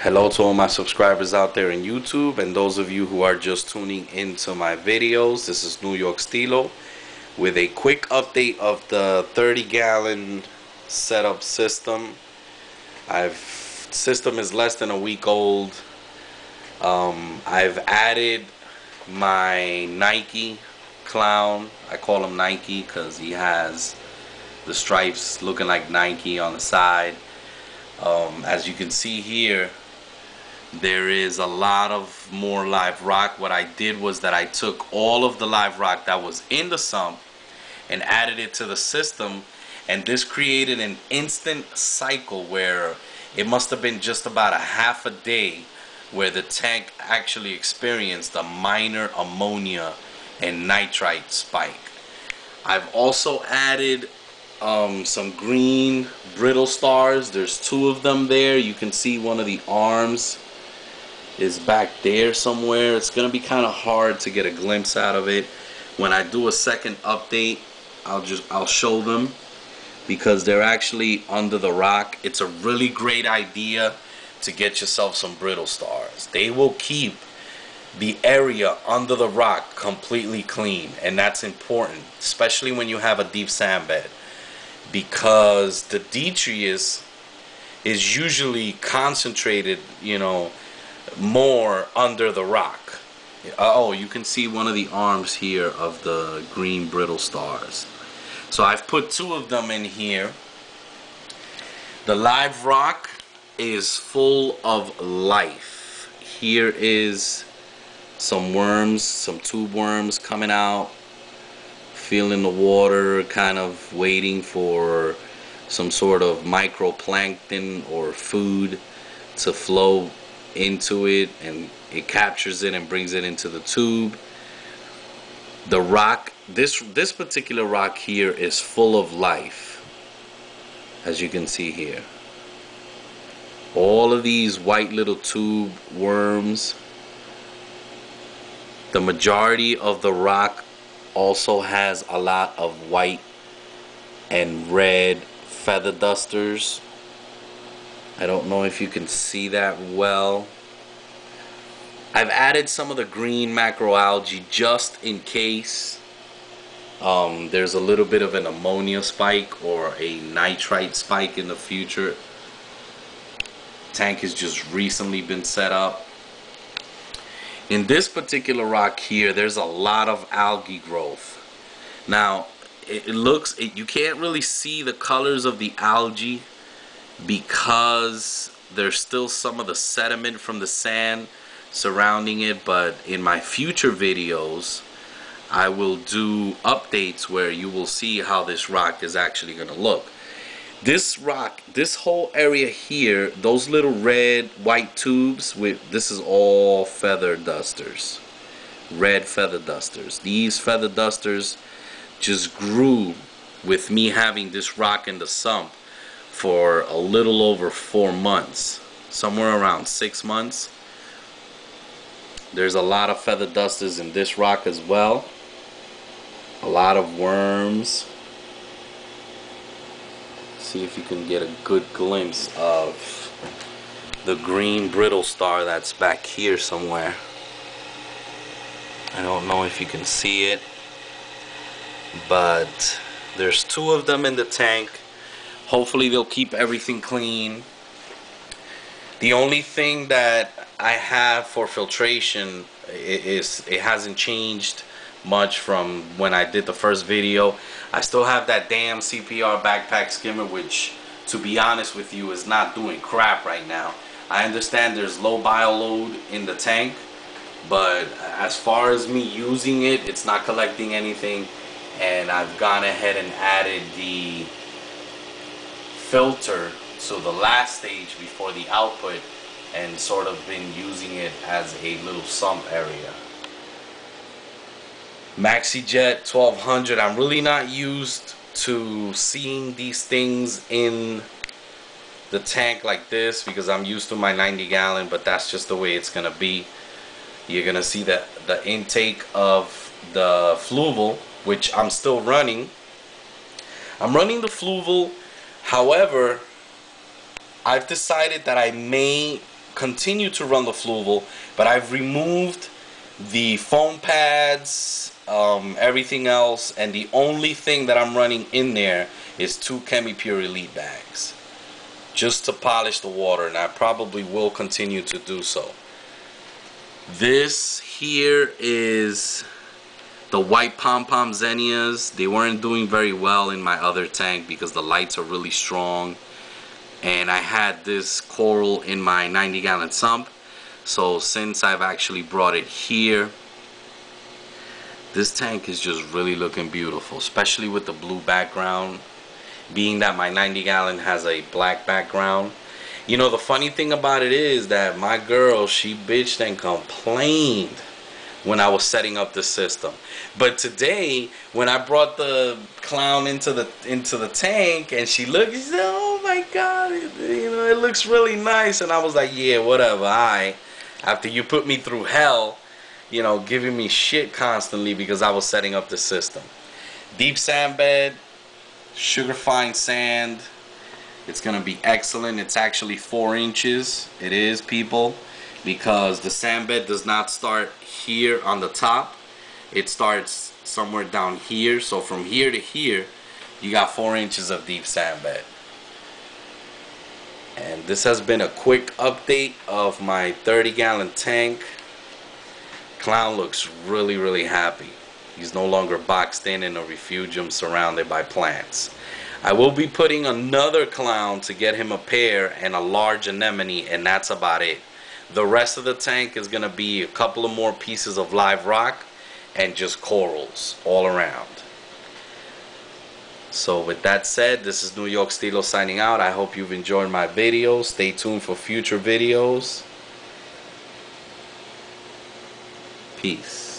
Hello to all my subscribers out there in YouTube and those of you who are just tuning into my videos. This is NewYorkSteelo with a quick update of the 30-gallon setup system. System is less than a week old. I've added my Nikey clown. I call him Nikey because he has the stripes looking like Nike on the side. As you can see here, there is a lot of more live rock. What I did was that I took all of the live rock that was in the sump and added it to the system, and this created an instant cycle where it must have been just about a half a day where the tank actually experienced a minor ammonia and nitrite spike. I've also added some green brittle stars. There's two of them there. You can see one of the arms is back there somewhere. It's gonna be kind of hard to get a glimpse out of it. When I do a second update, I'll show them because they're actually under the rock. It's a really great idea to get yourself some brittle stars. They will keep the area under the rock completely clean, and that's important, especially when you have a deep sand bed, because the detritus is usually concentrated, more under the rock. Oh, you can see one of the arms here of the green brittle stars. So I've put two of them in here. The live rock is full of life. Here is some worms, some tube worms coming out, feeling the water, kind of waiting for some sort of microplankton or food to flow into it, and it captures it and brings it into the tube. The rock, this particular rock here is full of life, as you can see here. All of these white little tube worms. The majority of the rock also has a lot of white and red feather dusters. I don't know if you can see that well. I've added some of the green macroalgae just in case there's a little bit of an ammonia spike or a nitrite spike in the future. Tank has just recently been set up. In this particular rock here, there's a lot of algae growth. Now, you can't really see the colors of the algae because there's still some of the sediment from the sand surrounding it, but in my future videos I will do updates where you will see how this rock is actually going to look. This rock, this whole area here, those little red white tubes, this is all feather dusters, red feather dusters. These feather dusters just grew with me having this rock in the sump for a little over 4 months, somewhere around 6 months. There's a lot of feather dusters in this rock as well. A lot of worms. See if you can get a good glimpse of the green brittle star that's back here somewhere. I don't know if you can see it, but there's two of them in the tank. Hopefully they'll keep everything clean. The only thing that I have for filtration is it hasn't changed much from when I did the first video. I still have that damn CPR backpack skimmer, which, to be honest with you, is not doing crap right now. I understand there's low bioload in the tank, but as far as me using it, it's not collecting anything. And I've gone ahead and added the filter to the last stage before the output and sort of been using it as a little sump area. MaxiJet 1200, I'm really not used to seeing these things in the tank like this because I'm used to my 90-gallon, but that's just the way it's gonna be. You're gonna see the intake of the fluval, which I'm still running. I'm running the fluval. However, I've decided that I may continue to run the Fluval, but I've removed the foam pads, everything else, and the only thing that I'm running in there is 2 ChemiPure Elite bags, just to polish the water, and I probably will continue to do so. This here is the white pom-pom zinnias. They weren't doing very well in my other tank because the lights are really strong, and I had this coral in my 90-gallon sump. So since I've actually brought it here, this tank is just really looking beautiful, especially with the blue background, being that my 90-gallon has a black background. You know, the funny thing about it is that my girl, she bitched and complained when I was setting up the system. But today, when I brought the clown into the tank, and she looked, she said, "Oh my God, it looks really nice." And I was like, "Yeah, whatever. After you put me through hell, giving me shit constantly because I was setting up the system." Deep sand bed, sugar fine sand. It's gonna be excellent. It's actually 4 inches. It is, people, because the sand bed does not start here on the top. It starts somewhere down here. So from here to here, you got 4 inches of deep sand bed. And this has been a quick update of my 30-gallon tank. Clown looks really, really happy. He's no longer boxed in a refugium surrounded by plants. I will be putting another clown to get him a pair and a large anemone, and that's about it. The rest of the tank is going to be a couple of more pieces of live rock and just corals all around. So with that said, this is NewYorkSteelo signing out. I hope you've enjoyed my video. Stay tuned for future videos. Peace.